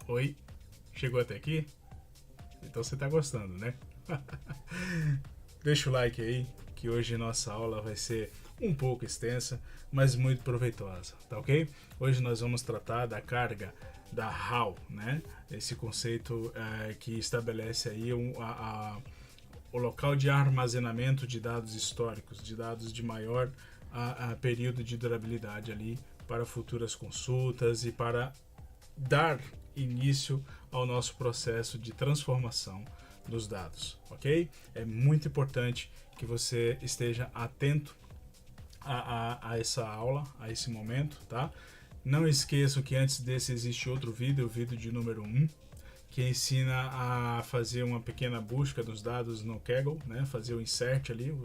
Oi, chegou até aqui? Então você tá gostando, né? Deixa o like aí, que hoje nossa aula vai ser um pouco extensa, mas muito proveitosa, tá ok? Hoje nós vamos tratar da carga da HAL, né? Esse conceito que estabelece aí o local de armazenamento de dados históricos, de dados de maior período de durabilidade ali para futuras consultas e para dar início ao nosso processo de transformação dos dados, ok? É muito importante que você esteja atento a essa aula, a esse momento, tá? Não esqueça que antes desse existe outro vídeo, o vídeo de número 1, que ensina a fazer uma pequena busca dos dados no Kaggle, né? Fazer o insert ali,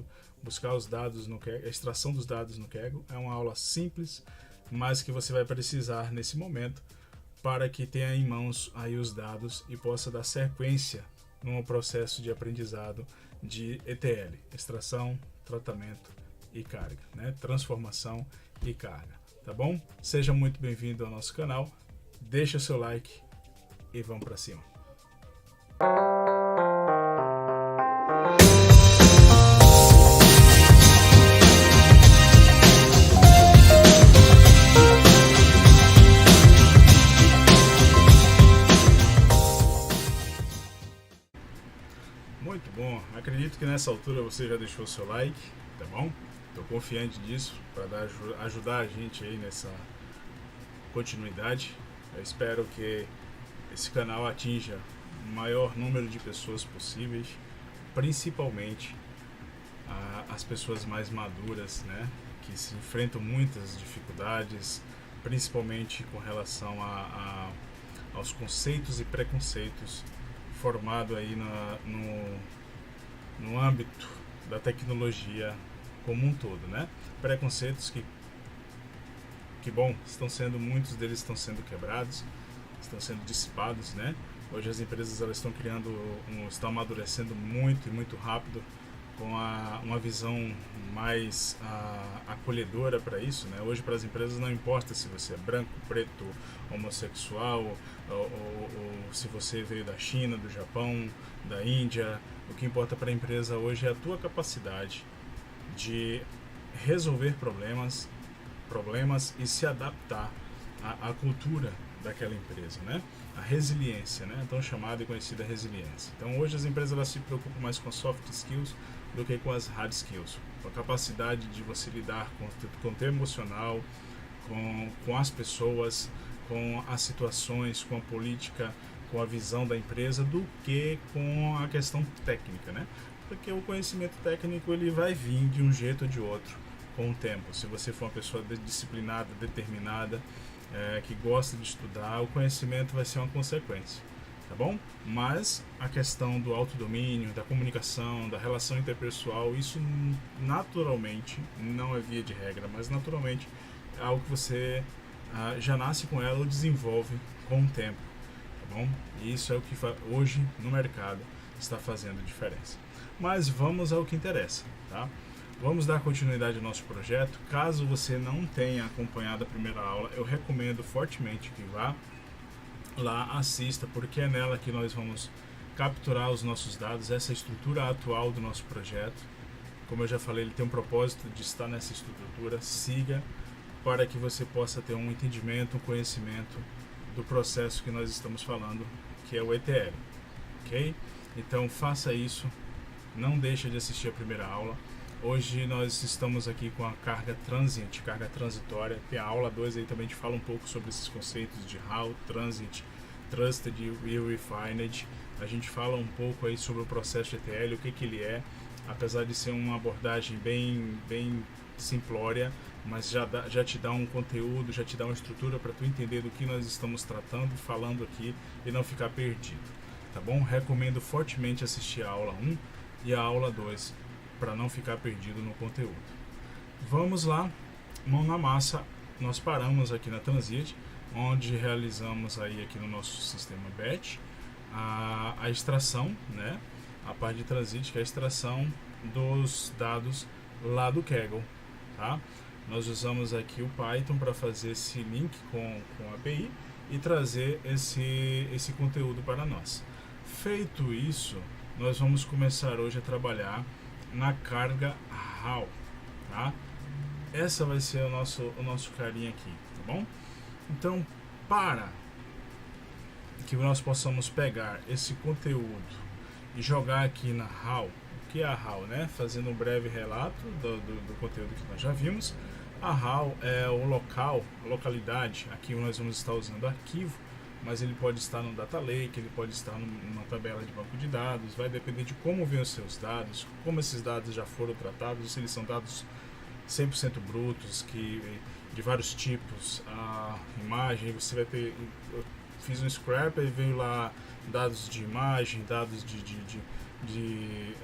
buscar os dados no Kaggle, a extração dos dados no Kaggle. É uma aula simples, mas que você vai precisar nesse momento para que tenha em mãos aí os dados e possa dar sequência no processo de aprendizado de ETL, extração, tratamento e carga, né? Transformação e carga, tá bom? Seja muito bem-vindo ao nosso canal, deixa seu like e vamos para cima. Muito bom, acredito que nessa altura você já deixou seu like, tá bom? Estou confiante disso para ajudar a gente aí nessa continuidade. Eu espero que esse canal atinja o maior número de pessoas possíveis, principalmente as pessoas mais maduras, né? Que se enfrentam muitas dificuldades, principalmente com relação aos conceitos e preconceitos formado aí no âmbito da tecnologia como um todo, né? Preconceitos que bom, muitos deles estão sendo quebrados, estão sendo dissipados, né? Hoje as empresas elas estão estão amadurecendo muito e muito rápido com uma visão mais acolhedora para isso, né? Hoje para as empresas não importa se você é branco, preto, homossexual ou se você veio da China, do Japão, da Índia. O que importa para a empresa hoje é a tua capacidade de resolver problemas e se adaptar à cultura daquela empresa, né? A resiliência, né? Tão chamada e conhecida resiliência. Então hoje as empresas elas se preocupam mais com soft skills do que com as hard skills, com a capacidade de você lidar com o teu emocional, com as pessoas, com as situações, com a política, com a visão da empresa, do que com a questão técnica, né? Porque o conhecimento técnico ele vai vir de um jeito ou de outro com o tempo. Se você for uma pessoa disciplinada, determinada, que gosta de estudar, o conhecimento vai ser uma consequência, tá bom? Mas a questão do autodomínio, da comunicação, da relação interpessoal, isso naturalmente, não é via de regra, mas naturalmente é algo que você já nasce com ela ou desenvolve com o tempo, tá bom? E isso é o que hoje no mercado está fazendo diferença. Mas vamos ao que interessa, tá? Vamos dar continuidade ao nosso projeto. Caso você não tenha acompanhado a primeira aula, eu recomendo fortemente que vá lá, assista, porque é nela que nós vamos capturar os nossos dados, essa estrutura atual do nosso projeto. Como eu já falei, ele tem um propósito de estar nessa estrutura. Siga para que você possa ter um entendimento, um conhecimento do processo que nós estamos falando, que é o ETL, ok? Então faça isso, não deixe de assistir a primeira aula. Hoje nós estamos aqui com a carga transient, carga transitória. Tem a aula 2 aí também, a gente fala um pouco sobre esses conceitos de HAL, Transit, Trusted e Refined. A gente fala um pouco aí sobre o processo de ETL, o que ele é, apesar de ser uma abordagem bem simplória, mas já te dá um conteúdo, já te dá uma estrutura para tu entender do que nós estamos tratando, falando aqui e não ficar perdido, tá bom? Recomendo fortemente assistir a aula 1 e a aula 2 para não ficar perdido no conteúdo. Vamos lá, mão na massa. Nós paramos aqui na Transit, onde realizamos aí aqui no nosso sistema batch a extração, né? A parte de Transit, que é a extração dos dados lá do Kaggle, tá? Nós usamos aqui o Python para fazer esse link com a API e trazer esse conteúdo para nós. Feito isso, nós vamos começar hoje a trabalhar na carga HAL, tá? Essa vai ser o nosso carinha aqui, tá bom? Então, para que nós possamos pegar esse conteúdo e jogar aqui na HAL, o que é a HAL, né? Fazendo um breve relato do conteúdo que nós já vimos. A HAL é o local, a localidade. Aqui nós vamos estar usando arquivo, mas ele pode estar no Data Lake, ele pode estar numa tabela de banco de dados, vai depender de como vêm os seus dados, como esses dados já foram tratados, se eles são dados 100% brutos, de vários tipos, a imagem, você vai ter... Eu fiz um scrap e veio lá dados de imagem, dados de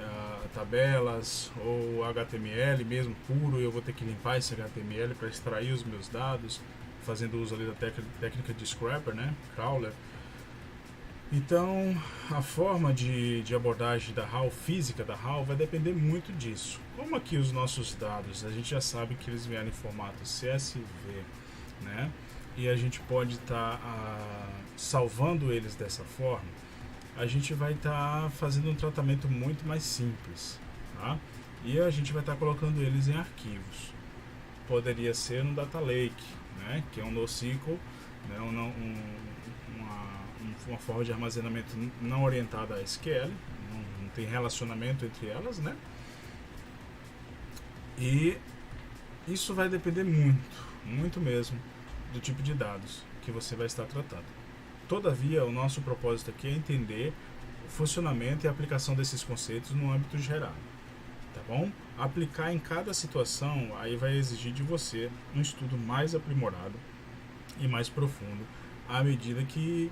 tabelas, ou HTML mesmo puro, eu vou ter que limpar esse HTML para extrair os meus dados, fazendo uso ali da técnica de scrapper, né, crawler. Então, a forma de abordagem da HAL, física da HAL, vai depender muito disso. Como aqui os nossos dados, a gente já sabe que eles vieram em formato CSV, né? E a gente pode estar salvando eles dessa forma, a gente vai estar fazendo um tratamento muito mais simples, tá? E a gente vai estar colocando eles em arquivos. Poderia ser no Data Lake, né? Que é um NoSQL, né? Uma forma de armazenamento não orientada a SQL, não tem relacionamento entre elas, né? E isso vai depender muito mesmo do tipo de dados que você vai estar tratando. Todavia, o nosso propósito aqui é entender o funcionamento e a aplicação desses conceitos no âmbito geral, tá bom? Aplicar em cada situação aí vai exigir de você um estudo mais aprimorado e mais profundo à medida que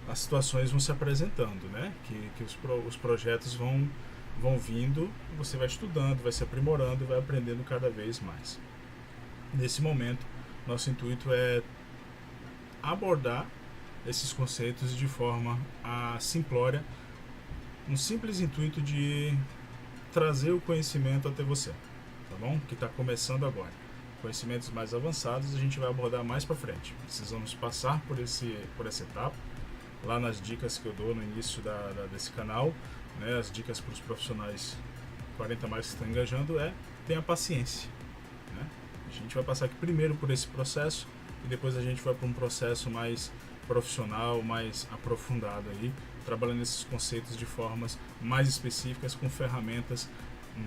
as situações vão se apresentando, né? Que os projetos vão vindo, você vai estudando, vai se aprimorando, vai aprendendo cada vez mais. Nesse momento, nosso intuito é abordar esses conceitos de forma simplória, um simples intuito de trazer o conhecimento até você, tá bom? Que está começando agora. Conhecimentos mais avançados a gente vai abordar mais para frente. Precisamos passar por essa etapa. Lá nas dicas que eu dou no início desse canal, né, as dicas para os profissionais 40 mais que estão engajando tenha paciência, né? A gente vai passar aqui primeiro por esse processo e depois a gente vai para um processo mais profissional, mais aprofundado aí, trabalhando esses conceitos de formas mais específicas, com ferramentas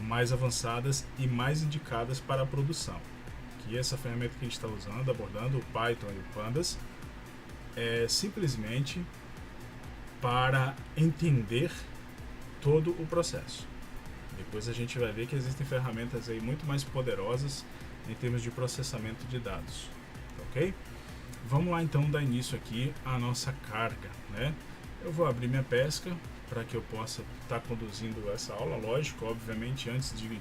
mais avançadas e mais indicadas para a produção. Que essa ferramenta que a gente está usando, abordando, o Python e o Pandas, é simplesmente para entender todo o processo. Depois a gente vai ver que existem ferramentas aí muito mais poderosas em termos de processamento de dados, ok? Vamos lá então dar início aqui à nossa carga, né? Eu vou abrir minha pesca para que eu possa estar conduzindo essa aula. Lógico, obviamente, antes de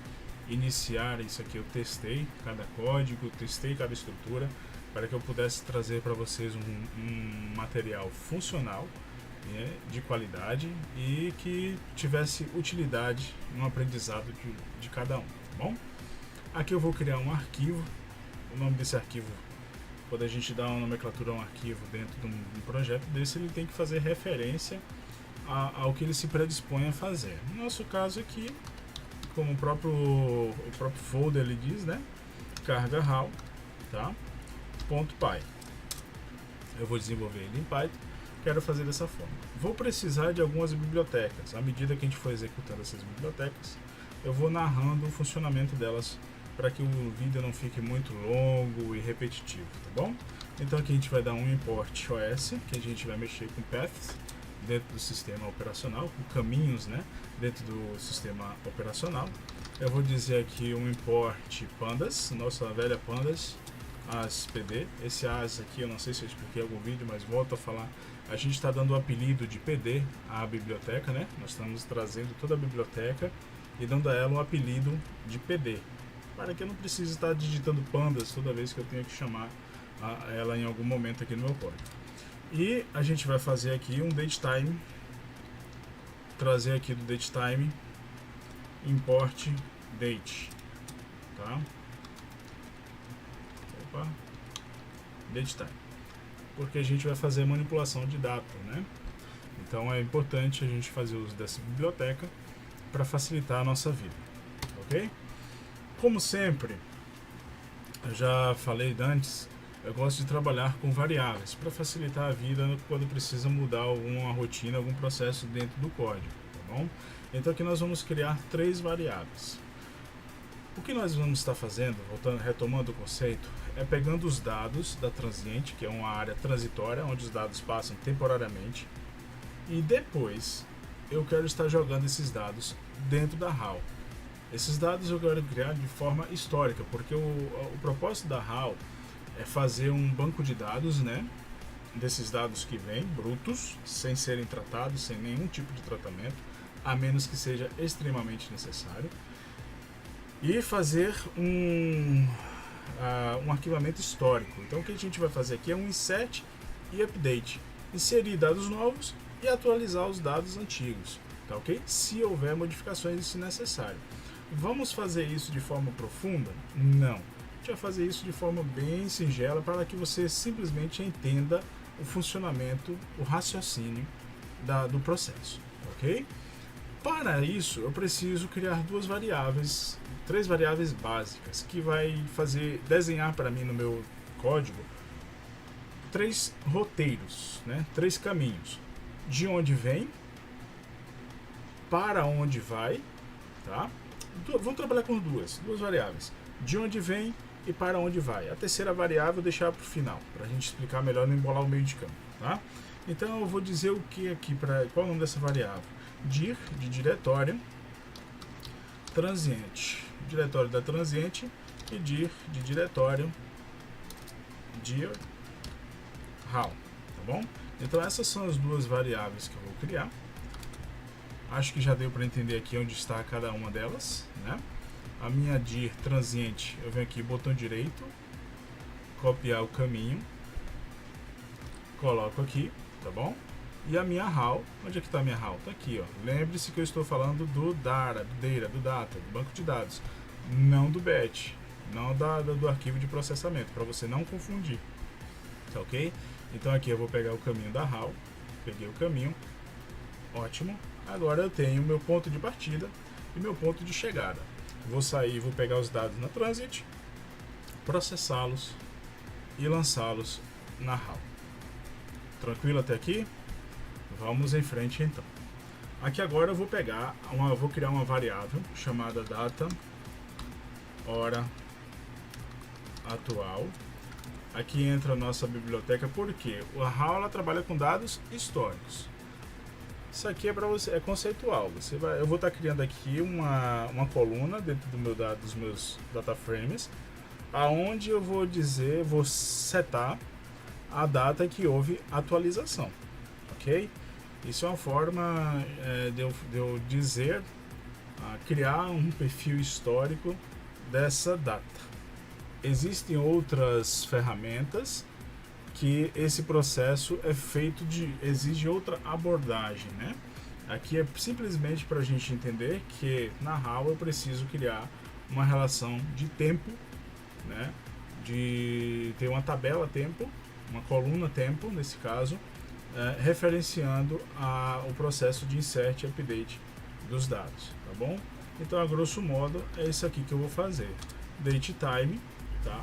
iniciar isso aqui eu testei cada código, testei cada estrutura para que eu pudesse trazer para vocês um material funcional, né, de qualidade e que tivesse utilidade no aprendizado de cada um, tá bom? Aqui eu vou criar um arquivo. O nome desse arquivo, quando a gente dá uma nomenclatura a um arquivo dentro de um projeto desse, ele tem que fazer referência ao que ele se predispõe a fazer. No nosso caso aqui, como o próprio folder ele diz, né? Carga HAL, tá? .py. Eu vou desenvolver ele em Python. Quero fazer dessa forma. Vou precisar de algumas bibliotecas. À medida que a gente for executando essas bibliotecas, eu vou narrando o funcionamento delas para que o vídeo não fique muito longo e repetitivo, tá bom? Então aqui a gente vai dar um import OS, que a gente vai mexer com paths dentro do sistema operacional, com caminhos, né, dentro do sistema operacional. Eu vou dizer aqui um import pandas, nossa velha pandas, as.pd. Esse as aqui, eu não sei se eu expliquei em algum vídeo, mas volto a falar. A gente está dando o apelido de PD à biblioteca, né? Nós estamos trazendo toda a biblioteca e dando a ela um apelido de PD, para que eu não precise estar digitando pandas toda vez que eu tenho que chamar ela em algum momento aqui no meu código. E a gente vai fazer aqui um datetime, trazer aqui do datetime import date, tá? Opa, datetime. porque a gente vai fazer manipulação de data, né? Então é importante a gente fazer uso dessa biblioteca para facilitar a nossa vida, ok? Como sempre, eu já falei antes, eu gosto de trabalhar com variáveis para facilitar a vida quando precisa mudar alguma rotina, algum processo dentro do código, tá bom? Então aqui nós vamos criar 3 variáveis. O que nós vamos estar fazendo, retomando o conceito, é pegando os dados da transiente, que é uma área transitória, onde os dados passam temporariamente, e depois eu quero estar jogando esses dados dentro da HAL. Esses dados eu quero criar de forma histórica, porque o propósito da HAL é fazer um banco de dados, né, desses dados que vêm, brutos, sem serem tratados, sem nenhum tipo de tratamento, a menos que seja extremamente necessário, e fazer um arquivamento histórico. Então o que a gente vai fazer aqui é um insert e update, inserir dados novos e atualizar os dados antigos, tá ok? Se houver modificações, se necessário. Vamos fazer isso de forma profunda? Não. A gente vai fazer isso de forma bem singela para que você simplesmente entenda o funcionamento, o raciocínio do processo, ok? Para isso, eu preciso criar 3 variáveis básicas, que vai desenhar para mim no meu código 3 roteiros, né? 3 caminhos. De onde vem, para onde vai, tá? Vamos trabalhar com duas variáveis. De onde vem e para onde vai. A terceira variável eu vou deixar para o final, para a gente explicar melhor, não embolar o meio de campo, tá? Então eu vou dizer o que aqui, qual é o nome dessa variável? Dir, de diretório, transiente, diretório da transiente, e dir, de diretório, dir, HAL, tá bom? Então essas são as 2 variáveis que eu vou criar. Acho que já deu para entender aqui onde está cada uma delas, né? A minha dir transiente, eu venho aqui, botão direito, copiar o caminho, coloco aqui, tá bom? E a minha HAL, onde é que está a minha HAL? Está aqui, ó. Lembre-se que eu estou falando do data, do banco de dados, não do batch, não do arquivo de processamento, para você não confundir, tá ok? Então aqui eu vou pegar o caminho da HAL, peguei o caminho, ótimo. Agora eu tenho meu ponto de partida e meu ponto de chegada. Vou sair, vou pegar os dados na transit, processá-los e lançá-los na HAL. Tranquilo até aqui? Vamos em frente então. Aqui agora eu vou vou criar uma variável chamada data hora atual. Aqui entra a nossa biblioteca, porque a HAL ela trabalha com dados históricos. Isso aqui é para você, é conceitual. Eu vou estar criando aqui uma coluna dentro dos meus data frames, aonde eu vou setar a data que houve atualização, ok? Isso é uma forma de eu dizer, criar um perfil histórico dessa data. Existem outras ferramentas que esse processo é feito exige outra abordagem, né? Aqui é simplesmente para a gente entender que na HAL eu preciso criar uma relação de tempo, né? De ter uma tabela tempo, uma coluna tempo, nesse caso, referenciando o processo de insert e update dos dados, tá bom? Então, a grosso modo, é isso aqui que eu vou fazer. Datetime, tá?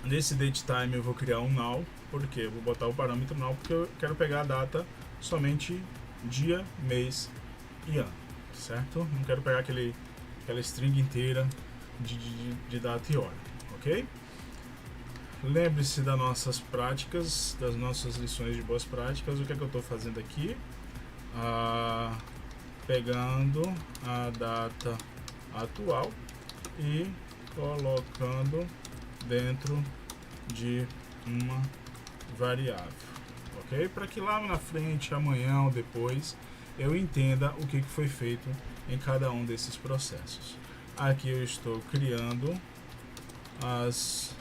Nesse datetime eu vou criar um null, porque eu vou botar o parâmetro null, porque eu quero pegar a data somente dia, mês e ano, certo? Não quero pegar aquela string inteira de data e hora, ok? Lembre-se das nossas práticas, das nossas lições de boas práticas. O que é que eu estou fazendo aqui? Pegando a data atual e colocando dentro de uma variável, ok? Para que lá na frente, amanhã ou depois, eu entenda o que foi feito em cada um desses processos. Aqui eu estou criando as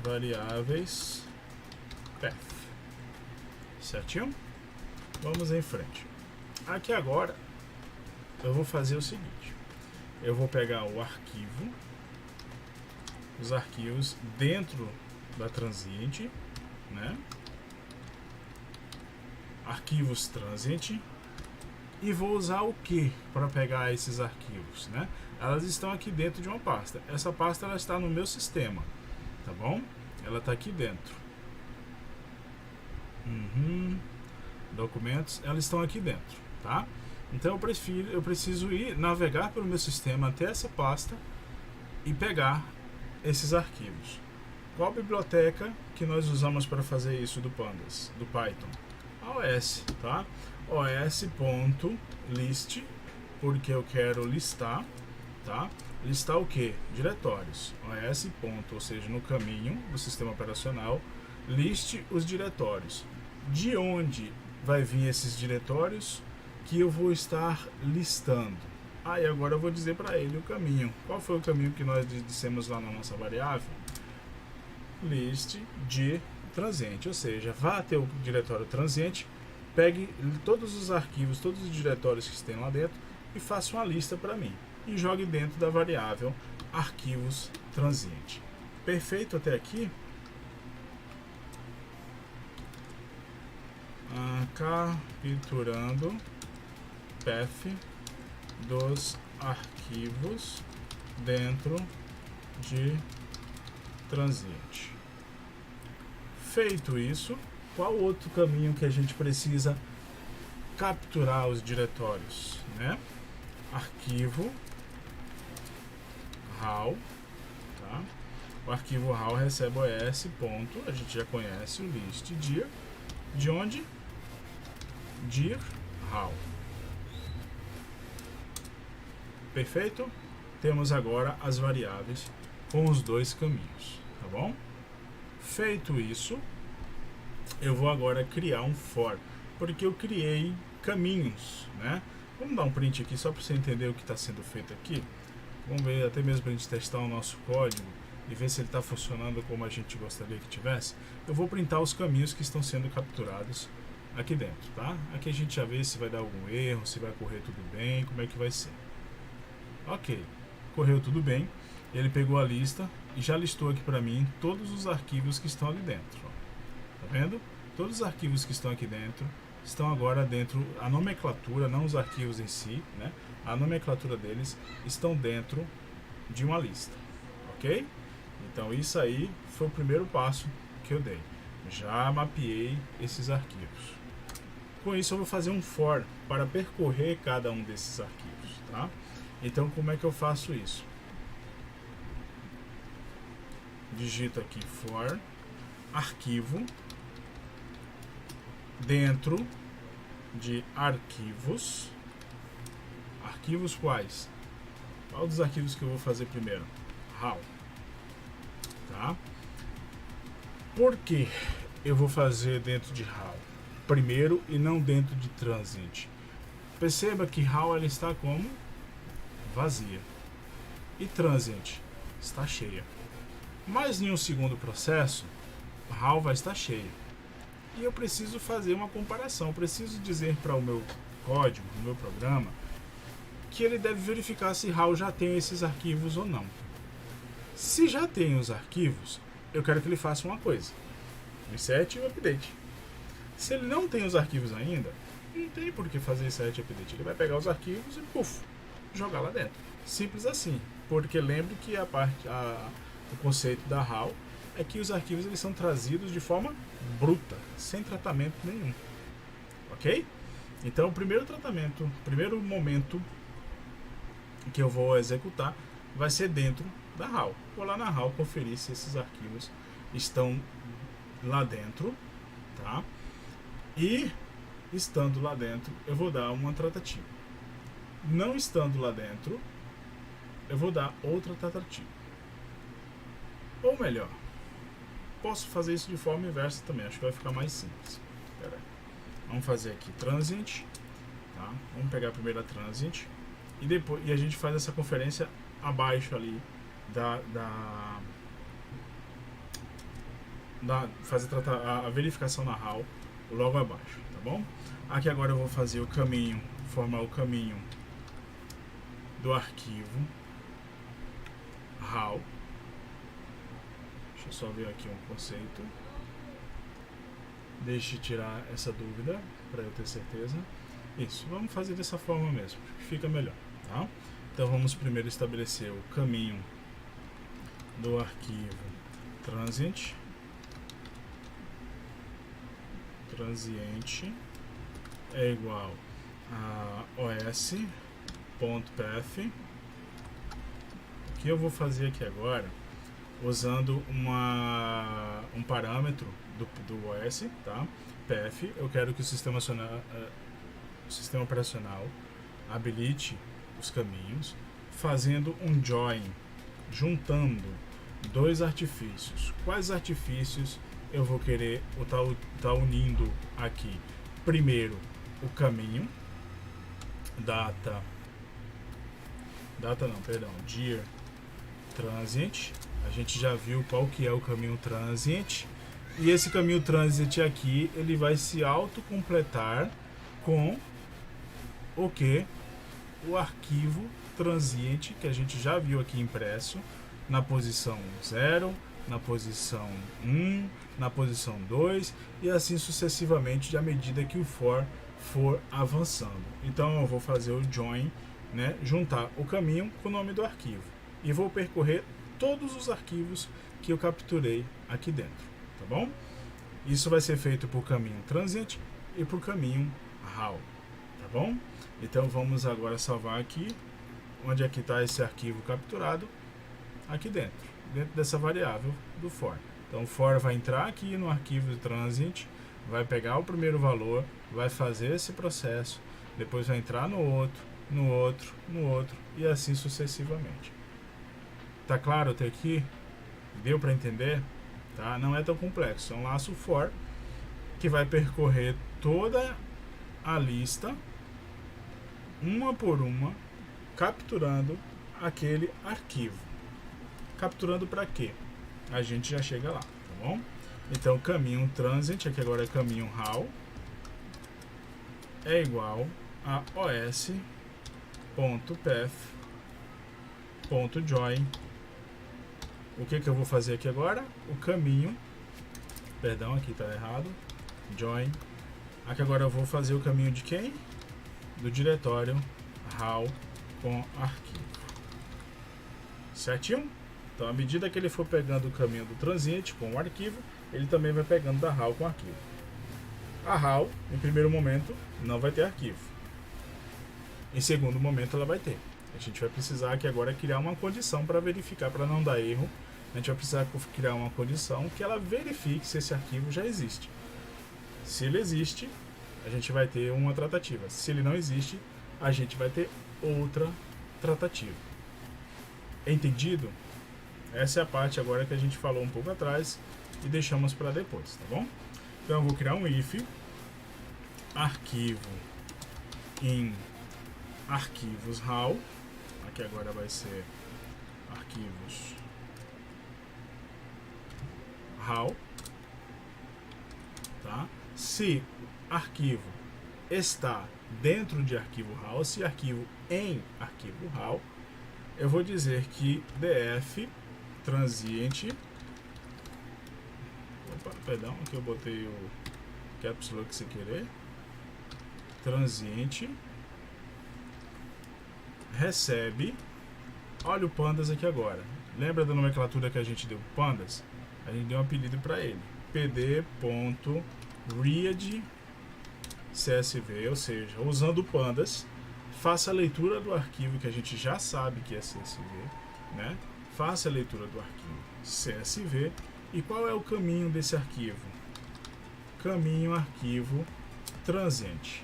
variáveis path, certinho? Vamos em frente. Aqui agora eu vou fazer o seguinte: eu vou pegar os arquivos dentro da transiente, né? Arquivos transient. E vou usar o que para pegar esses arquivos, né? Elas estão aqui dentro de uma pasta. Essa pasta ela está no meu sistema, tá bom? Ela está aqui dentro. Documentos, elas estão aqui dentro, tá? Então eu preciso ir navegar pelo meu sistema até essa pasta e pegar esses arquivos. Qual biblioteca que nós usamos para fazer isso do Pandas, do Python? A OS, tá? os.list, porque eu quero listar, tá? Listar o que? Diretórios. os. Ou seja, no caminho do sistema operacional, liste os diretórios. De onde vai vir esses diretórios que eu vou estar listando? E agora eu vou dizer para ele o caminho. Qual foi o caminho que nós dissemos lá na nossa variável? List de transiente, ou seja, vá até o diretório transiente, pegue todos os arquivos, todos os diretórios que estão lá dentro e faça uma lista para mim e jogue dentro da variável arquivos transiente. Perfeito até aqui? Capturando path dos arquivos dentro de transiente. Feito isso, qual outro caminho que a gente precisa capturar os diretórios, né? Arquivo raw, tá? O arquivo raw recebe os. A gente já conhece o list dir, de onde? Dir raw. Perfeito? Temos agora as variáveis com os dois caminhos, tá bom? Feito isso, eu vou agora criar um for, porque eu criei caminhos, né? Vamos dar um print aqui só para você entender o que está sendo feito aqui. Vamos ver, até mesmo para a gente testar o nosso código e ver se ele está funcionando como a gente gostaria que tivesse. Eu vou printar os caminhos que estão sendo capturados aqui dentro, tá? Aqui a gente já vê se vai dar algum erro, se vai correr tudo bem, como é que vai ser. Ok, correu tudo bem. Ele pegou a lista e já listou aqui para mim todos os arquivos que estão ali dentro. Ó. Tá vendo? Todos os arquivos que estão aqui dentro estão agora dentro, a nomenclatura, não os arquivos em si, né? A nomenclatura deles estão dentro de uma lista, ok? Então isso aí foi o primeiro passo que eu dei. Já mapeei esses arquivos. Com isso eu vou fazer um for para percorrer cada um desses arquivos, tá? Então como é que eu faço isso? Digito aqui for arquivo dentro de arquivos. Arquivos quais? Qual dos arquivos que eu vou fazer primeiro? Raw. Tá? Por que eu vou fazer dentro de raw primeiro e não dentro de transient? Perceba que raw ela está como vazia e transient está cheia. Mas em um segundo processo, raw vai estar cheia. E eu preciso fazer uma comparação. Eu preciso dizer para o meu código, o meu programa, que ele deve verificar se raw já tem esses arquivos ou não. Se já tem os arquivos, eu quero que ele faça uma coisa: reset e o update. Se ele não tem os arquivos ainda, não tem por que fazer reset e update. Ele vai pegar os arquivos e puf, jogar lá dentro. Simples assim. Porque lembre que o conceito da raw é que os arquivos eles são trazidos de forma bruta, sem tratamento nenhum. Ok? Então o primeiro tratamento, o primeiro momento que eu vou executar vai ser dentro da raw. Vou lá na raw conferir se esses arquivos estão lá dentro, tá? E estando lá dentro, eu vou dar uma tratativa. Não estando lá dentro, eu vou dar outra tratativa. Ou melhor, posso fazer isso de forma inversa também, acho que vai ficar mais simples. Pera aí. Vamos fazer aqui transient, tá? Vamos pegar a primeira transient e a gente faz essa conferência abaixo ali fazer a verificação na raw logo abaixo, tá bom? Aqui agora eu vou fazer o caminho, formar o caminho do arquivo raw. Deixa eu só ver aqui um conceito. Deixe tirar essa dúvida para eu ter certeza. Isso, vamos fazer dessa forma mesmo, que fica melhor, tá? Então vamos primeiro estabelecer o caminho do arquivo transient. Transiente é igual a os.path. O que eu vou fazer aqui agora, usando um parâmetro do OS, tá? Path, eu quero que o sistema operacional habilite os caminhos, fazendo um join, juntando dois artifícios. Quais artifícios eu vou querer tá unindo aqui? Primeiro, o caminho, dir transient. A gente já viu qual que é o caminho transient, e esse caminho transient aqui, ele vai se autocompletar com o que? O arquivo transient, que a gente já viu aqui impresso na posição 0, na posição 1, na posição 2 e assim sucessivamente, à medida que o for avançando. Então eu vou fazer o join, né, juntar o caminho com o nome do arquivo, e vou percorrer todos os arquivos que eu capturei aqui dentro, tá bom? Isso vai ser feito por caminho transient e por caminho how, tá bom? Então vamos agora salvar aqui. Onde é que está esse arquivo capturado? Aqui dentro dessa variável do for. Então o for vai entrar aqui no arquivo transient, vai pegar o primeiro valor, vai fazer esse processo, depois vai entrar no outro, no outro, no outro e assim sucessivamente. Tá claro até aqui? Deu para entender? Tá? Não é tão complexo. É um laço for que vai percorrer toda a lista, uma por uma, capturando aquele arquivo. Capturando para quê? A gente já chega lá, tá bom? Então, caminho transient, aqui agora é caminho how, é igual a os.path.join. O que eu vou fazer aqui agora? O caminho, perdão, aqui está errado, join. Aqui agora eu vou fazer o caminho de quem? Do diretório how com arquivo. Certinho? Então, à medida que ele for pegando o caminho do transient com o arquivo, ele também vai pegando da how com o arquivo. A how, em primeiro momento, não vai ter arquivo. Em segundo momento, ela vai ter. A gente vai precisar aqui agora criar uma condição para verificar, para não dar erro. A gente vai precisar criar uma condição que ela verifique se esse arquivo já existe. Se ele existe, a gente vai ter uma tratativa. Se ele não existe, a gente vai ter outra tratativa. Entendido? Essa é a parte agora que a gente falou um pouco atrás e deixamos para depois, tá bom? Então eu vou criar um if arquivo em arquivos how. Aqui agora vai ser arquivos how, tá? Se arquivo está dentro de arquivo how, se arquivo em arquivo how, eu vou dizer que df transient, perdão, aqui eu botei o caps lock sem querer, transient recebe, olha o pandas aqui agora, lembra da nomenclatura que a gente deu pandas? A gente deu um apelido para ele, pd.read csv, ou seja, usando o pandas, faça a leitura do arquivo que a gente já sabe que é csv, né? Faça a leitura do arquivo csv. E qual é o caminho desse arquivo? Caminho arquivo transient.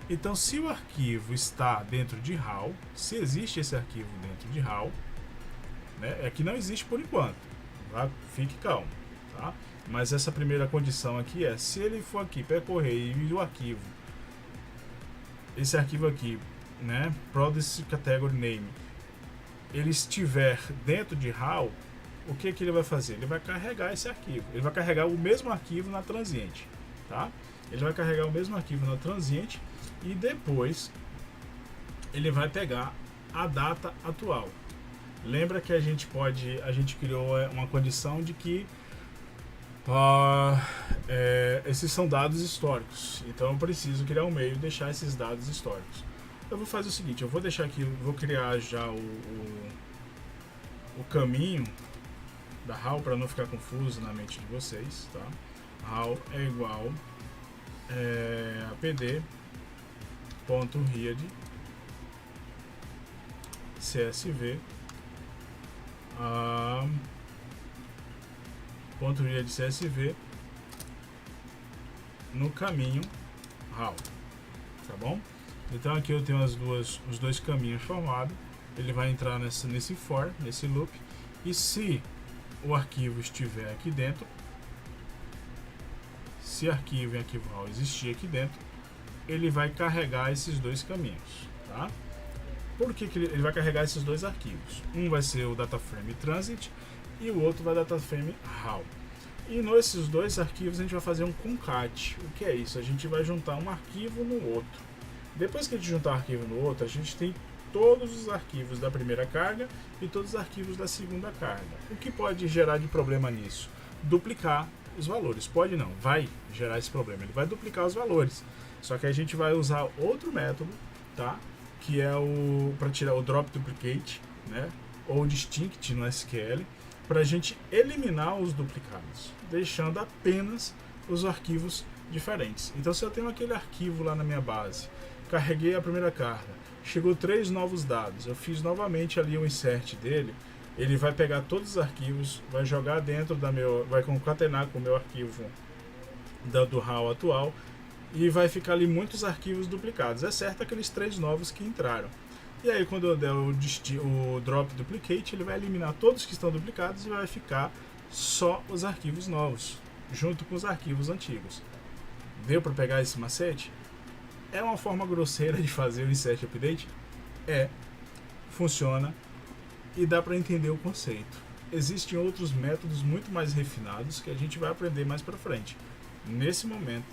Então, se o arquivo está dentro de how, se existe esse arquivo dentro de how, né, é que não existe por enquanto, tá? Fique calmo, tá? Mas essa primeira condição aqui é, se ele for aqui percorrer e o arquivo, esse arquivo aqui, né, produce category name, ele estiver dentro de how, o que ele vai fazer? Ele vai carregar esse arquivo. Ele vai carregar o mesmo arquivo na transiente, tá? Ele vai carregar o mesmo arquivo na transiente e depois ele vai pegar a data atual. Lembra que a gente criou uma condição de que Esses são dados históricos, então eu preciso criar um meio e deixar esses dados históricos. Eu vou fazer o seguinte, eu vou deixar aqui, vou criar já o caminho da how para não ficar confuso na mente de vocês, tá? How é igual a pd.read csv .read csv no caminho how, tá bom? Então aqui eu tenho os dois caminhos formados. Ele vai entrar nesse for, nesse loop, e se o arquivo estiver aqui dentro, se arquivo em arquivo how existir aqui dentro, ele vai carregar esses dois caminhos, tá? Por que ele vai carregar esses dois arquivos? Um vai ser o dataframe transit e o outro vai dataframe how. E nesses dois arquivos a gente vai fazer um concat. O que é isso? A gente vai juntar um arquivo no outro. Depois que a gente juntar um arquivo no outro, a gente tem todos os arquivos da primeira carga e todos os arquivos da segunda carga. O que pode gerar de problema nisso? Duplicar os valores. Pode não, vai gerar esse problema. Ele vai duplicar os valores. Só que a gente vai usar outro método, tá? Que é para tirar o drop duplicate, né? Ou distinct no SQL, para a gente eliminar os duplicados, deixando apenas os arquivos diferentes. Então, se eu tenho aquele arquivo lá na minha base, carreguei a primeira carga, chegou 3 novos dados, eu fiz novamente ali o insert dele, ele vai pegar todos os arquivos, vai jogar dentro vai concatenar com o meu arquivo do how atual e vai ficar ali muitos arquivos duplicados, exceto aqueles 3 novos que entraram. E aí quando eu der o drop duplicate, ele vai eliminar todos que estão duplicados e vai ficar só os arquivos novos, junto com os arquivos antigos. Deu para pegar esse macete? É uma forma grosseira de fazer o insert update? Funciona e dá para entender o conceito. Existem outros métodos muito mais refinados que a gente vai aprender mais para frente. Nesse momento,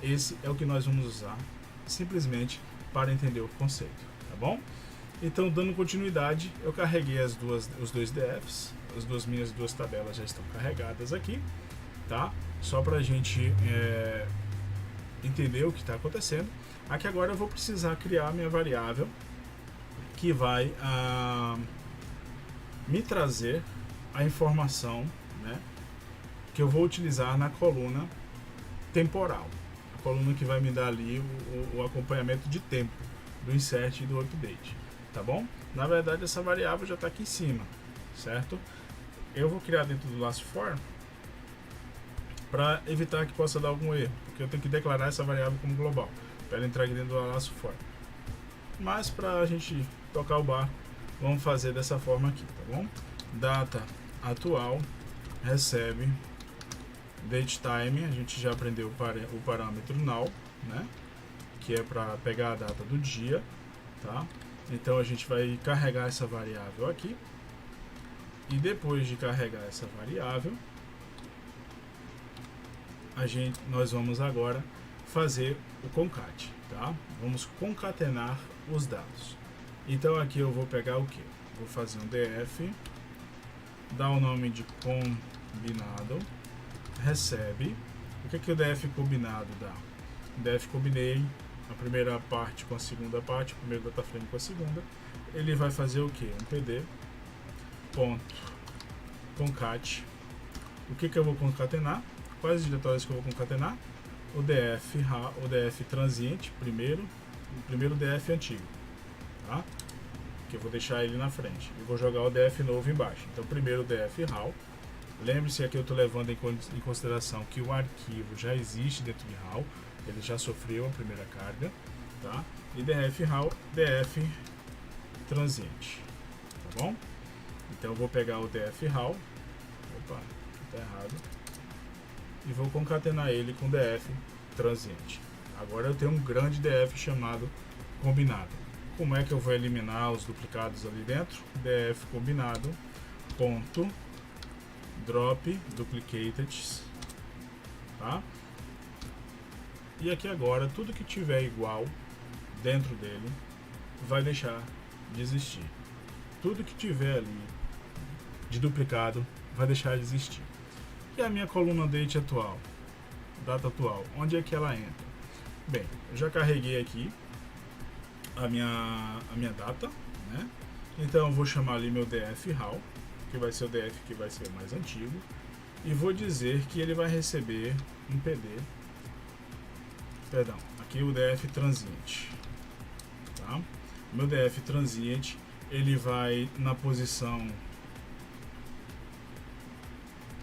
esse é o que nós vamos usar simplesmente para entender o conceito, tá bom? Então, dando continuidade, eu carreguei os dois DFs, minhas duas tabelas já estão carregadas aqui, tá? Só para a gente entender o que está acontecendo. Aqui agora eu vou precisar criar a minha variável que vai me trazer a informação, né, que eu vou utilizar na coluna temporal, a coluna que vai me dar ali o acompanhamento de tempo do insert e do update, tá bom? Na verdade essa variável já está aqui em cima, certo? Eu vou criar dentro do laço for para evitar que possa dar algum erro, porque eu tenho que declarar essa variável como global para ela entrar aqui dentro do laço for. Mas para a gente tocar o barco, vamos fazer dessa forma aqui, tá bom? Data atual recebe datetime, a gente já aprendeu o parâmetro null, né? Que é para pegar a data do dia, tá? Então a gente vai carregar essa variável aqui e depois de carregar essa variável, nós vamos agora fazer o concat, tá? Vamos concatenar os dados. Então aqui eu vou pegar o que? Vou fazer um df, dar o nome de combinado, recebe. O que o df combinado dá? O df combinei a primeira parte com a segunda parte, o primeiro dataframe com a segunda. Ele vai fazer o que? Um pd ponto concat. O que eu vou concatenar? Quais os diretórios que eu vou concatenar? O df transiente primeiro, o primeiro df antigo, tá? Que eu vou deixar ele na frente e vou jogar o df novo embaixo. Então primeiro o df how. Lembre-se aqui eu estou levando em consideração que o arquivo já existe dentro de how, ele já sofreu a primeira carga, tá? E df how, df transiente, tá bom? Então eu vou pegar o df how, opa, tá errado, e vou concatenar ele com df transiente. Agora eu tenho um grande df chamado combinado. Como é que eu vou eliminar os duplicados ali dentro? Df combinado ponto drop duplicated, tá? E aqui agora tudo que tiver igual dentro dele vai deixar de existir. Tudo que tiver ali de duplicado vai deixar de existir. E a minha coluna date atual, data atual, onde é que ela entra? Bem, eu já carreguei aqui a minha data, né? Então eu vou chamar ali meu DF HAL, que vai ser o DF que vai ser mais antigo, e vou dizer que ele vai receber um PD, perdão, aqui o DF transient, tá? Meu DF transient, ele vai na posição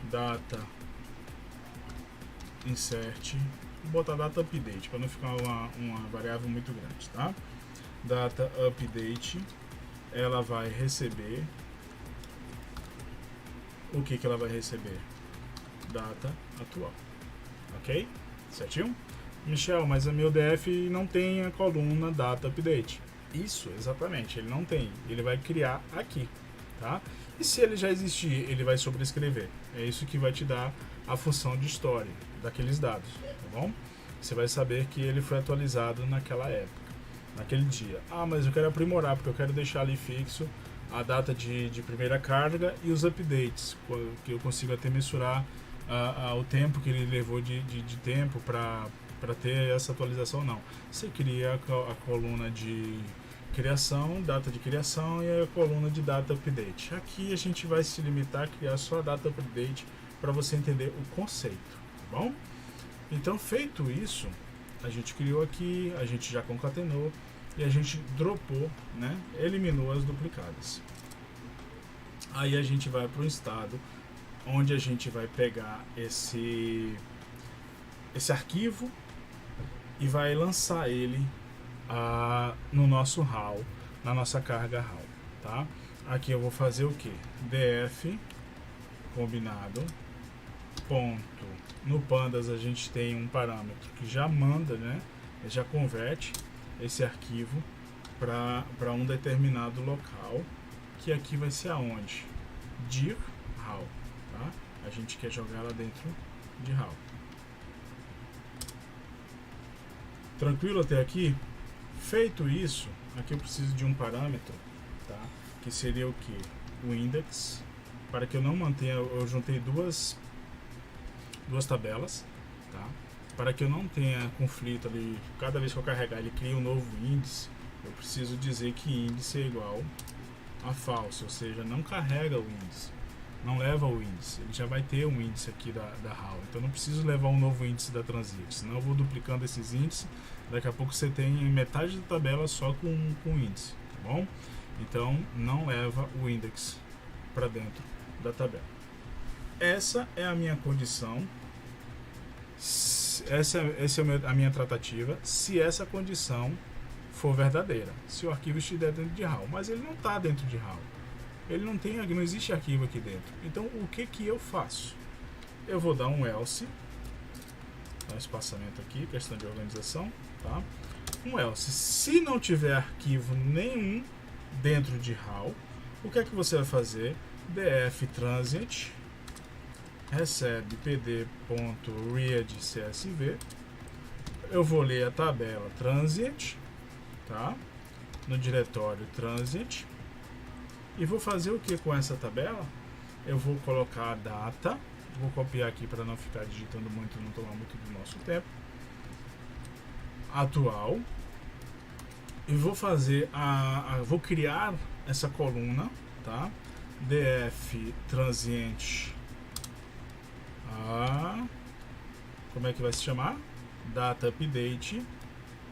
data insert, vou botar data update para não ficar uma variável muito grande, tá? Data update, ela vai receber o que ela vai receber? Data atual, ok? Certinho? Michel, mas o meu DF não tem a coluna data update. Isso, exatamente, ele não tem. Ele vai criar aqui, tá? E se ele já existir, ele vai sobrescrever. É isso que vai te dar a função de história daqueles dados, tá bom? Você vai saber que ele foi atualizado naquela época, naquele dia. Ah, mas eu quero aprimorar, porque eu quero deixar ali fixo a data de primeira carga e os updates, que eu consigo até mensurar o tempo que ele levou de tempo para ter essa atualização. Não, você cria a coluna de criação, data de criação e a coluna de data update. Aqui a gente vai se limitar a criar só a data update para você entender o conceito, tá bom? Então, feito isso, a gente criou aqui, a gente já concatenou e a gente dropou, né? Eliminou as duplicadas. Aí a gente vai para o estado onde a gente vai pegar esse arquivo e vai lançar ele no nosso HAL, na nossa carga HAL, tá? Aqui eu vou fazer o que? DF combinado ponto. No pandas a gente tem um parâmetro que já manda, né? Já converte esse arquivo para um determinado local, que aqui vai ser aonde? Dir HAL, tá? A gente quer jogar ela dentro de HAL. Tranquilo até aqui? Feito isso, aqui eu preciso de um parâmetro, tá? Que seria o que? O index, para que eu não mantenha, eu juntei duas tabelas, tá? Para que eu não tenha conflito ali, cada vez que eu carregar ele cria um novo índice, eu preciso dizer que índice é igual a false, ou seja, não carrega o índice, não leva o índice, ele já vai ter um índice aqui da HAL, então não preciso levar um novo índice da Transit, senão eu vou duplicando esses índices, daqui a pouco você tem metade da tabela só com índice, tá bom? Então não leva o index para dentro da tabela. Essa é a minha condição, essa é a minha tratativa, se essa condição for verdadeira, se o arquivo estiver dentro de HAL, mas ele não está dentro de HAL, ele não existe arquivo aqui dentro. Então o que eu faço? Eu vou dar um else, um espaçamento aqui, questão de organização, tá? Um else, se não tiver arquivo nenhum dentro de HAL, o que é que você vai fazer? df transient recebe pd.readcsv, eu vou ler a tabela transient, tá? No diretório transient, e vou fazer o que com essa tabela? Eu vou colocar a data, vou copiar aqui para não ficar digitando muito, não tomar muito do nosso tempo, atual, e vou fazer vou criar essa coluna, tá? df transient, como é que vai se chamar? Data update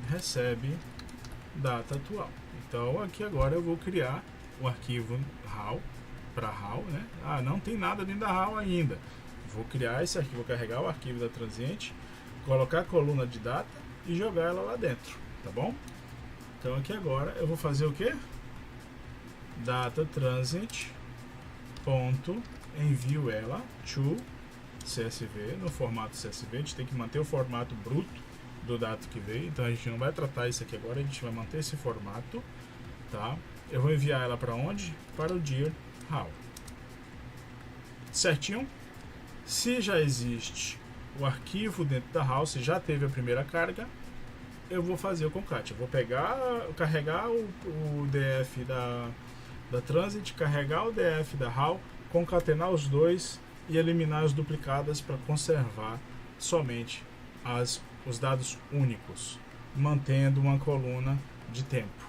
recebe data atual. Então aqui agora eu vou criar o arquivo HAL para HAL, né? Não tem nada dentro da HAL ainda. Vou criar esse arquivo, vou carregar o arquivo da Transient, colocar a coluna de data e jogar ela lá dentro, tá bom? Então aqui agora eu vou fazer o que? Data transient ponto, envio ela to CSV, no formato CSV. A gente tem que manter o formato bruto do dado que veio, então a gente não vai tratar isso aqui agora, a gente vai manter esse formato, tá? Eu vou enviar ela para onde? Para o dir HAL, certinho? Se já existe o arquivo dentro da HAL, se já teve a primeira carga, eu vou fazer o concat, eu vou carregar o DF da Transit, carregar o DF da HAL, concatenar os dois e eliminar as duplicadas para conservar somente os dados únicos, mantendo uma coluna de tempo.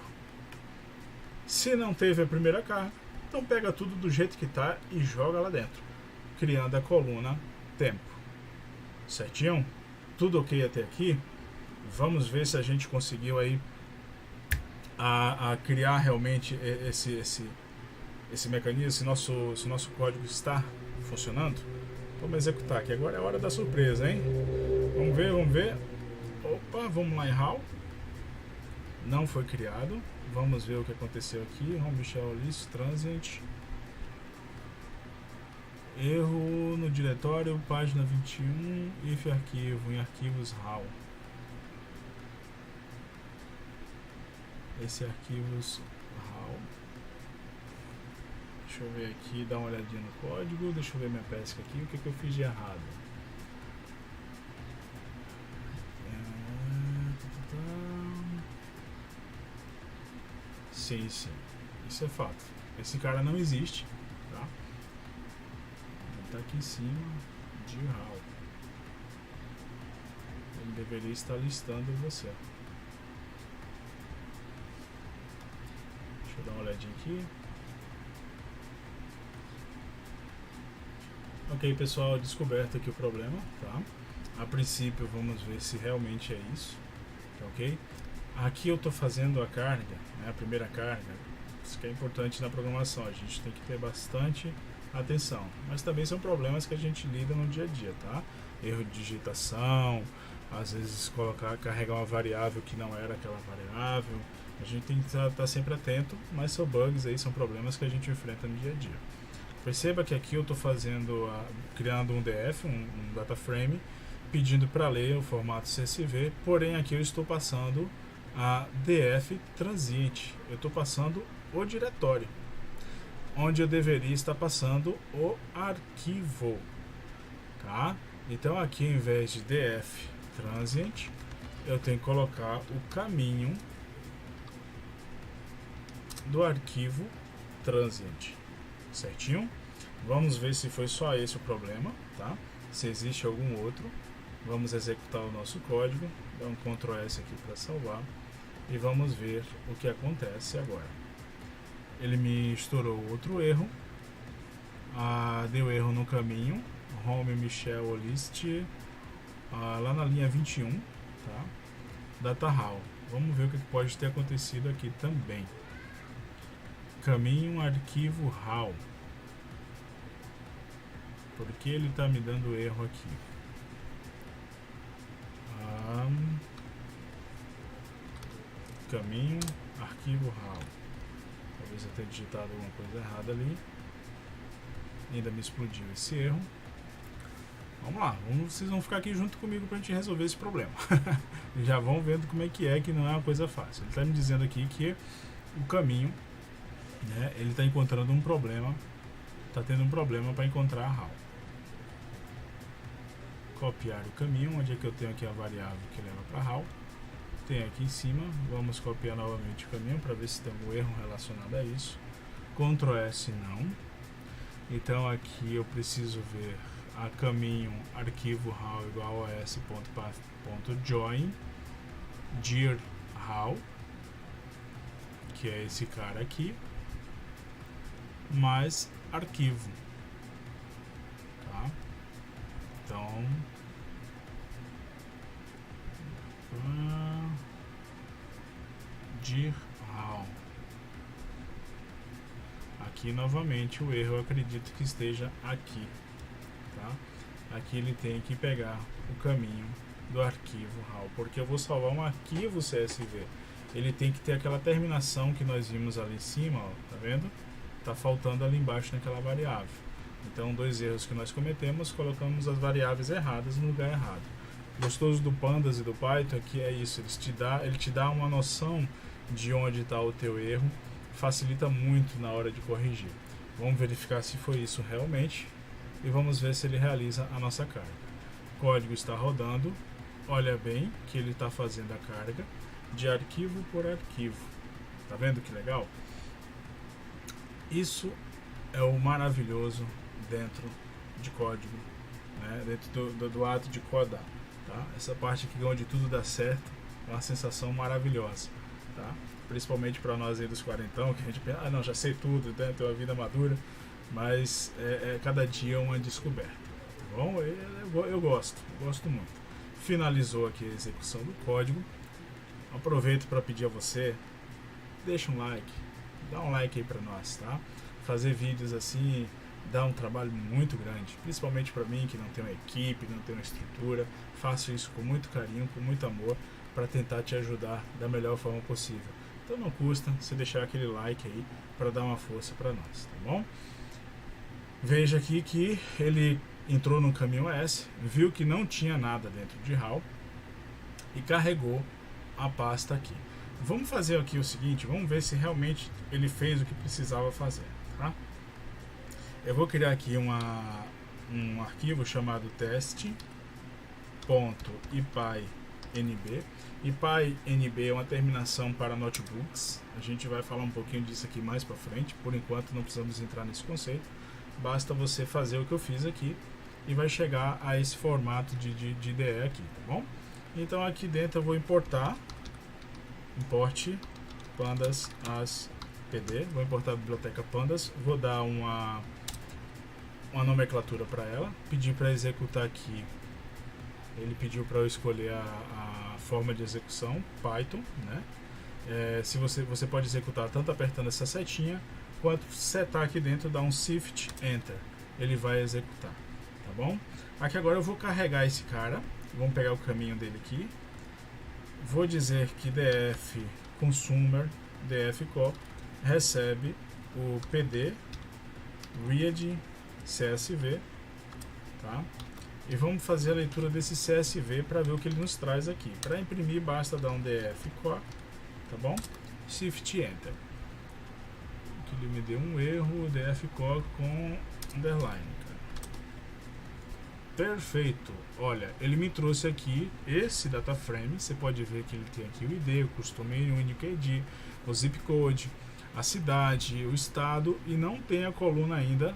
Se não teve a primeira carga, então pega tudo do jeito que está e joga lá dentro, criando a coluna tempo. Certinho? Tudo ok até aqui? Vamos ver se a gente conseguiu aí a criar realmente esse mecanismo, se nosso código está funcionando. Vamos executar aqui, agora é a hora da surpresa, hein? Vamos ver. Opa, vamos lá em HAL. Não foi criado. Vamos ver o que aconteceu aqui. Home shell list transient. Erro no diretório, página 21, if arquivo, em arquivos HAL. Esse arquivos HAL. Deixa eu ver aqui, dar uma olhadinha no código. Deixa eu ver minha pesca aqui, o que eu fiz de errado. Sim, isso é fato. Esse cara não existe, tá? Ele tá aqui em cima de HAL. Ele deveria estar listando você. Deixa eu dar uma olhadinha aqui. Ok, pessoal, descoberto aqui o problema, tá? A princípio, vamos ver se realmente é isso, ok? Aqui eu estou fazendo a carga, né, a primeira carga. Isso que é importante na programação, a gente tem que ter bastante atenção. Mas também são problemas que a gente lida no dia a dia, tá? Erro de digitação, às vezes carregar uma variável que não era aquela variável. A gente tem que estar sempre atento, mas são bugs aí, são problemas que a gente enfrenta no dia a dia. Perceba que aqui eu estou criando um DF, um data frame, pedindo para ler o formato CSV, porém aqui eu estou passando a DF transient, eu estou passando o diretório, onde eu deveria estar passando o arquivo, tá? Então aqui, em vez de DF transient, eu tenho que colocar o caminho do arquivo transient, certinho? Vamos ver se foi só esse o problema, tá? Se existe algum outro. Vamos executar o nosso código, dar um Ctrl S aqui para salvar e vamos ver o que acontece agora. Ele me estourou outro erro, deu erro no caminho, home Michel list, lá na linha 21, tá? Data HAL. Vamos ver o que pode ter acontecido aqui também. Caminho arquivo HAL. Por que ele está me dando erro aqui? Caminho arquivo HAL. Talvez eu tenha digitado alguma coisa errada ali. Ainda me explodiu esse erro. Vamos lá, vocês vão ficar aqui junto comigo para a gente resolver esse problema. Já vão vendo como é que não é uma coisa fácil. Ele está me dizendo aqui que o caminho, né, ele está encontrando um problema, está tendo um problema para encontrar a HAL. Copiar o caminho, onde é que eu tenho aqui a variável que leva para HAL. Tem aqui em cima, vamos copiar novamente o caminho para ver se tem algum erro relacionado a isso. Ctrl S não. Então aqui eu preciso ver a caminho arquivo HAL igual a s.path.join dir HAL, que é esse cara aqui, mais arquivo, tá? Então dir HAL. Aqui novamente o erro, eu acredito que esteja aqui, tá? Aqui ele tem que pegar o caminho do arquivo HAL, porque eu vou salvar um arquivo CSV. Ele tem que ter aquela terminação que nós vimos ali em cima, ó, tá vendo? Tá faltando ali embaixo naquela variável. Então, dois erros que nós cometemos, colocamos as variáveis erradas no lugar errado. Gostoso do Pandas e do Python é que é isso, ele te dá uma noção de onde está o teu erro, facilita muito na hora de corrigir. Vamos verificar se foi isso realmente e vamos ver se ele realiza a nossa carga. O código está rodando, olha bem que ele está fazendo a carga de arquivo por arquivo. Tá vendo que legal? Isso é o maravilhoso dentro de código, né? Dentro do ato de codar, tá? Essa parte aqui onde tudo dá certo é uma sensação maravilhosa, tá? Principalmente para nós aí dos quarentão, que a gente pensa, não, já sei tudo, né? Tenho uma vida madura, mas cada dia uma descoberta, tá bom? Eu gosto muito. Finalizou aqui a execução do código. Aproveito para pedir a você, deixa um like, dá um like aí para nós, tá? Fazer vídeos assim dá um trabalho muito grande, principalmente para mim que não tem uma equipe, não tem uma estrutura. Faço isso com muito carinho, com muito amor, para tentar te ajudar da melhor forma possível. Então não custa você deixar aquele like aí para dar uma força para nós, tá bom? Veja aqui que ele entrou no caminho S, viu que não tinha nada dentro de HAL e carregou a pasta aqui. Vamos fazer aqui o seguinte, vamos ver se realmente ele fez o que precisava fazer, tá? Eu vou criar aqui um arquivo chamado teste.ipynb. IPynB é uma terminação para notebooks. A gente vai falar um pouquinho disso aqui mais para frente. Por enquanto não precisamos entrar nesse conceito. Basta você fazer o que eu fiz aqui e vai chegar a esse formato de IDE aqui, tá bom? Então aqui dentro eu vou importar importe pandas as pd, vou importar a biblioteca pandas, vou dar uma nomenclatura para ela, pedir para executar aqui, ele pediu para eu escolher a forma de execução, Python, né? Se você pode executar tanto apertando essa setinha, quanto setar aqui dentro, dar um Shift Enter, ele vai executar, tá bom? Aqui agora eu vou carregar esse cara, vamos pegar o caminho dele aqui, vou dizer que df consumer dfco recebe o pd read csv, tá? E vamos fazer a leitura desse CSV para ver o que ele nos traz aqui. Para imprimir basta dar um dfco, tá bom? Shift Enter. Aqui ele me deu um erro, dfco com underline. Perfeito, olha, ele me trouxe aqui esse data frame, você pode ver que ele tem aqui o ID, o Custom Unique ID, o zip code, a cidade, o estado, e não tem a coluna ainda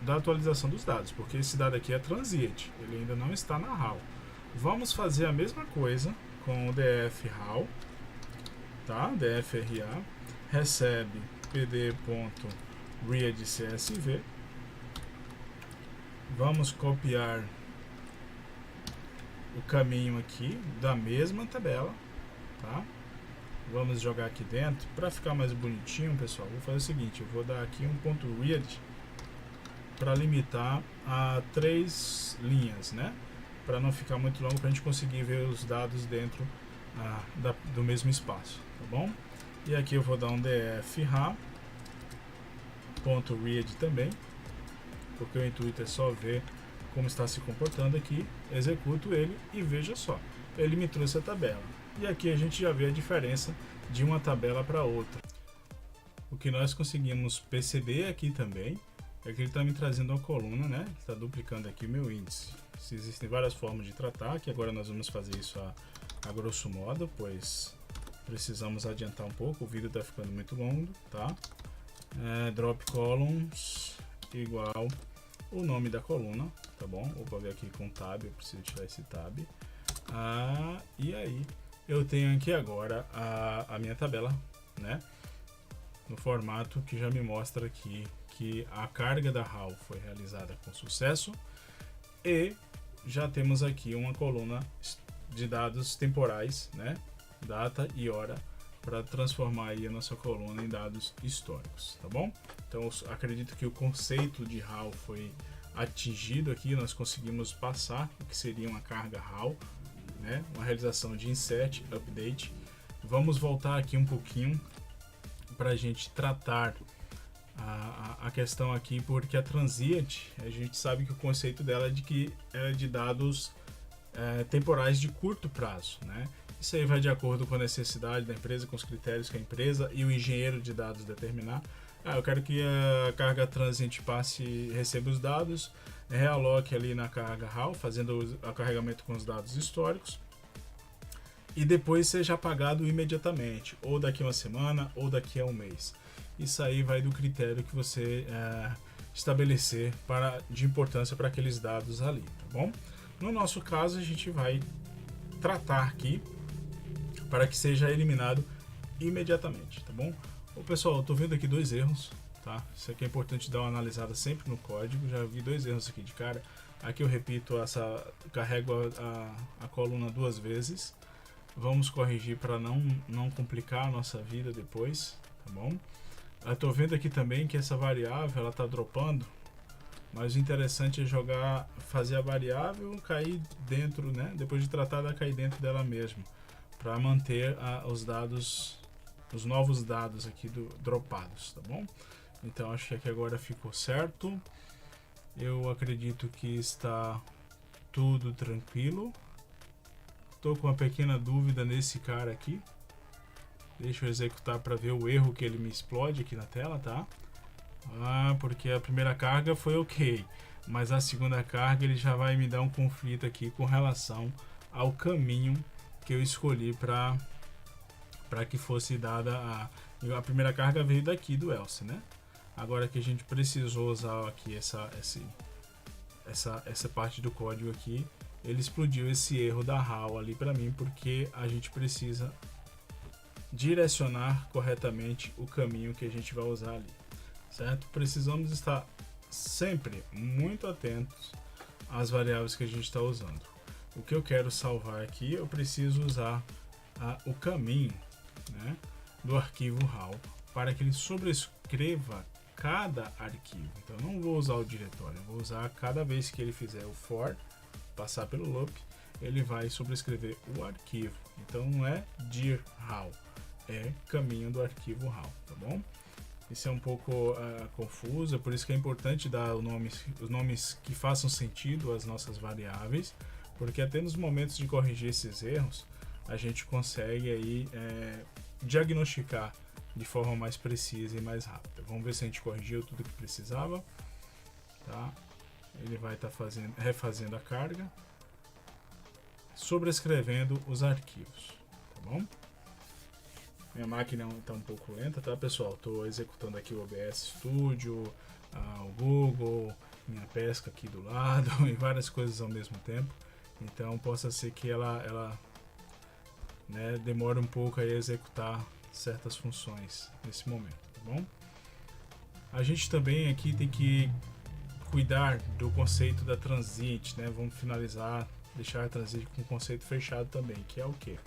da atualização dos dados, porque esse dado aqui é transient, ele ainda não está na HAL. Vamos fazer a mesma coisa com o df HAL, tá? dfra, recebe pd.readcsv. Vamos copiar o caminho aqui da mesma tabela, tá? Vamos jogar aqui dentro. Para ficar mais bonitinho, pessoal, vou fazer o seguinte, eu vou dar aqui um ponto .read para limitar a 3 linhas, né? Para não ficar muito longo, para a gente conseguir ver os dados dentro do mesmo espaço, tá bom? E aqui eu vou dar um dfra ponto .read também, porque o intuito é só ver como está se comportando aqui. Executo ele e veja só, ele me trouxe a tabela. E aqui a gente já vê a diferença de uma tabela para outra. O que nós conseguimos perceber aqui também é que ele está me trazendo uma coluna, né? Está duplicando aqui o meu índice. Existem várias formas de tratar, que agora nós vamos fazer isso a grosso modo, pois precisamos adiantar um pouco, o vídeo está ficando muito longo, tá? Drop columns igual o nome da coluna, tá bom? Vou ver aqui com tab, eu preciso tirar esse tab. E aí eu tenho aqui agora a minha tabela, né? No formato que já me mostra aqui que a carga da HAL foi realizada com sucesso e já temos aqui uma coluna de dados temporais, né? Data e hora, para transformar aí a nossa coluna em dados históricos, tá bom? Então acredito que o conceito de HAL foi atingido aqui, nós conseguimos passar o que seria uma carga HAL, né? Uma realização de insert, update. Vamos voltar aqui um pouquinho para a gente tratar a questão aqui, porque a transient, a gente sabe que o conceito dela é de dados temporais de curto prazo, né? Isso aí vai de acordo com a necessidade da empresa, com os critérios que a empresa e o engenheiro de dados determinar. Eu quero que a carga transient receba os dados, realoque ali na carga HAL, fazendo o carregamento com os dados históricos, e depois seja apagado imediatamente, ou daqui a uma semana, ou daqui a um mês. Isso aí vai do critério que você estabelecer de importância para aqueles dados ali, tá bom? No nosso caso, a gente vai tratar aqui para que seja eliminado imediatamente, tá bom? Ô, pessoal, eu tô vendo aqui 2 erros, tá? Isso aqui é importante dar uma analisada sempre no código. Já vi 2 erros aqui de cara. Aqui eu repito, carrego a coluna 2 vezes. Vamos corrigir para não complicar a nossa vida depois, tá bom? Eu tô vendo aqui também que essa variável ela tá dropando, mas o interessante é fazer a variável cair dentro, né? Depois de tratar, ela cair dentro dela mesma, para manter os novos dados aqui dropados, tá bom? Então acho que aqui agora ficou certo. Eu acredito que está tudo tranquilo. Estou com uma pequena dúvida nesse cara aqui. Deixa eu executar para ver o erro que ele me explode aqui na tela, tá? Porque a primeira carga foi ok, mas a segunda carga ele já vai me dar um conflito aqui com relação ao caminho que eu escolhi para que fosse dada a primeira carga veio daqui do else, né? Agora que a gente precisou usar aqui essa parte do código aqui, ele explodiu esse erro da HAL ali para mim, porque a gente precisa direcionar corretamente o caminho que a gente vai usar ali, certo? Precisamos estar sempre muito atentos às variáveis que a gente está usando. O que eu quero salvar aqui, eu preciso usar o caminho, né, do arquivo HAL para que ele sobrescreva cada arquivo. Então eu não vou usar o diretório, eu vou usar cada vez que ele fizer o for, passar pelo loop, ele vai sobrescrever o arquivo. Então não é dir HAL, é caminho do arquivo HAL, tá bom? Isso é um pouco confuso, é por isso que é importante dar os nomes que façam sentido às nossas variáveis, porque até nos momentos de corrigir esses erros, a gente consegue aí diagnosticar de forma mais precisa e mais rápida. Vamos ver se a gente corrigiu tudo que precisava, tá? Ele vai estar refazendo a carga, sobrescrevendo os arquivos, tá bom? Minha máquina está um pouco lenta, tá, pessoal? Estou executando aqui o OBS Studio, o Google, minha pesca aqui do lado e várias coisas ao mesmo tempo. Então possa ser que ela né, demore um pouco a executar certas funções nesse momento, tá bom? A gente também aqui tem que cuidar do conceito da transient, né? Vamos finalizar, deixar a transient com o conceito fechado também, que é o que?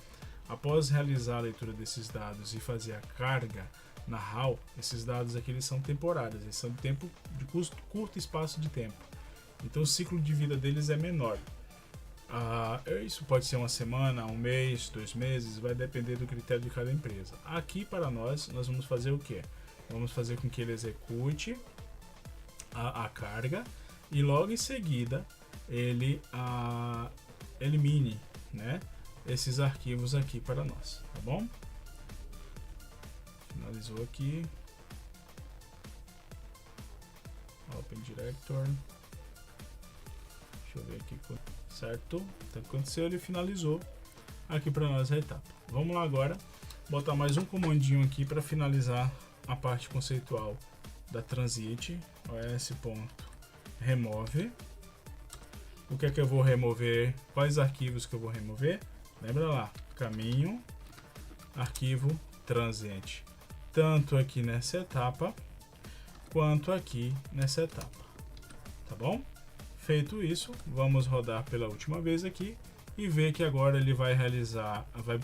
Após realizar a leitura desses dados e fazer a carga na HAL, esses dados aqui eles são temporários, eles são de tempo de curto espaço de tempo. Então o ciclo de vida deles é menor. Isso pode ser uma semana, um mês, 2 meses, vai depender do critério de cada empresa. Aqui para nós vamos fazer o que? Vamos fazer com que ele execute a carga e logo em seguida ele elimine, né, esses arquivos aqui para nós, tá bom? Finalizou aqui. Open Director. Deixa eu ver aqui, certo? Então aconteceu, ele finalizou aqui para nós a etapa. Vamos lá agora, botar mais um comandinho aqui para finalizar a parte conceitual da transient. os.remove. O que é que eu vou remover? Quais arquivos que eu vou remover? Lembra lá, caminho, arquivo transient, tanto aqui nessa etapa quanto aqui nessa etapa, tá bom? Feito isso, vamos rodar pela última vez aqui e ver que agora ele vai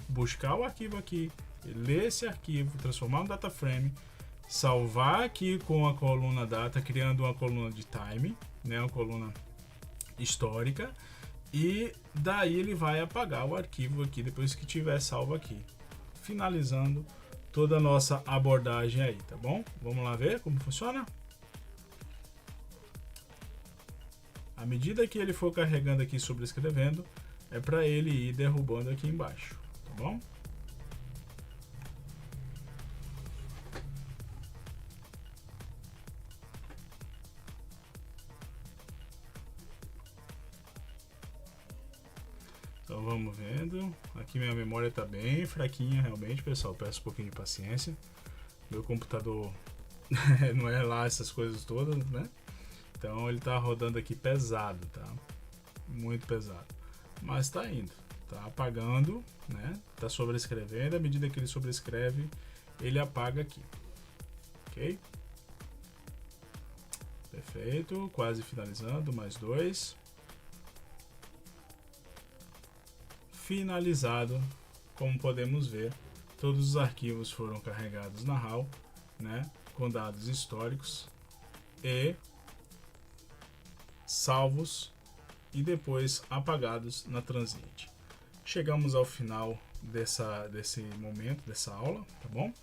buscar o arquivo aqui, ler esse arquivo, transformar no data frame, salvar aqui com a coluna data, criando uma coluna de time, né, uma coluna histórica, e daí ele vai apagar o arquivo aqui depois que tiver salvo aqui, finalizando toda a nossa abordagem aí, tá bom? Vamos lá ver como funciona? À medida que ele for carregando aqui, sobrescrevendo, é para ele ir derrubando aqui embaixo, tá bom? Então vamos vendo. Aqui minha memória está bem fraquinha realmente, pessoal. Peço um pouquinho de paciência. Meu computador não é lá essas coisas todas, né? Então ele está rodando aqui pesado, tá? Muito pesado. Mas está indo, tá apagando, né? Tá sobrescrevendo. À medida que ele sobrescreve, ele apaga aqui. Ok? Perfeito. Quase finalizando. Mais 2. Finalizado. Como podemos ver, todos os arquivos foram carregados na RAW, né? Com dados históricos e salvos e depois apagados na Transient. Chegamos ao final desse momento, dessa aula, tá bom?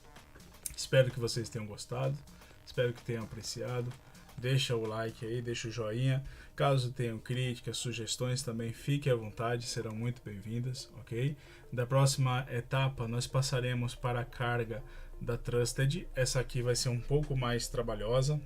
Espero que vocês tenham gostado, espero que tenham apreciado. Deixa o like aí, deixa o joinha. Caso tenham críticas, sugestões, também fiquem à vontade, serão muito bem-vindas, ok? Da próxima etapa, nós passaremos para a carga da Trusted. Essa aqui vai ser um pouco mais trabalhosa,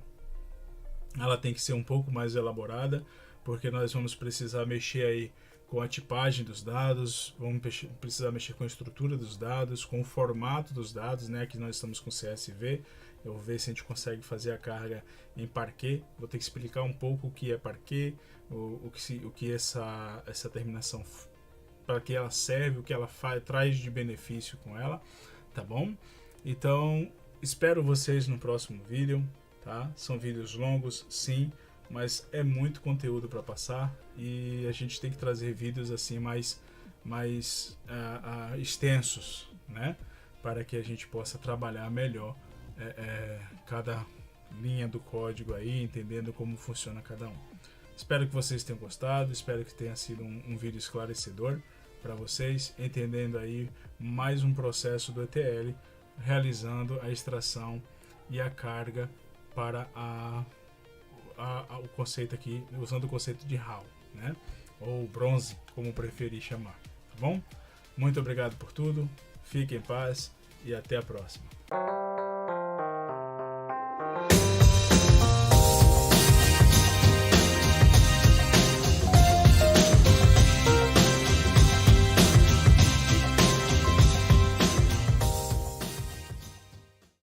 ela tem que ser um pouco mais elaborada, porque nós vamos precisar mexer aí com a tipagem dos dados, vamos precisar mexer com a estrutura dos dados, com o formato dos dados, né? Aqui nós estamos com CSV. Eu vou ver se a gente consegue fazer a carga em Parquet. Vou ter que explicar um pouco o que é Parquet, o que essa terminação, para que ela serve, o que ela traz de benefício com ela, tá bom? Então, espero vocês no próximo vídeo, tá? São vídeos longos, sim, mas é muito conteúdo para passar e a gente tem que trazer vídeos assim mais extensos, né? Para que a gente possa trabalhar melhor cada linha do código aí, entendendo como funciona cada um. Espero que vocês tenham gostado, espero que tenha sido um vídeo esclarecedor para vocês, entendendo aí mais um processo do ETL, realizando a extração e a carga para o conceito aqui, usando o conceito de RAW, né? Ou bronze, como preferir chamar, tá bom? Muito obrigado por tudo, fiquem em paz e até a próxima.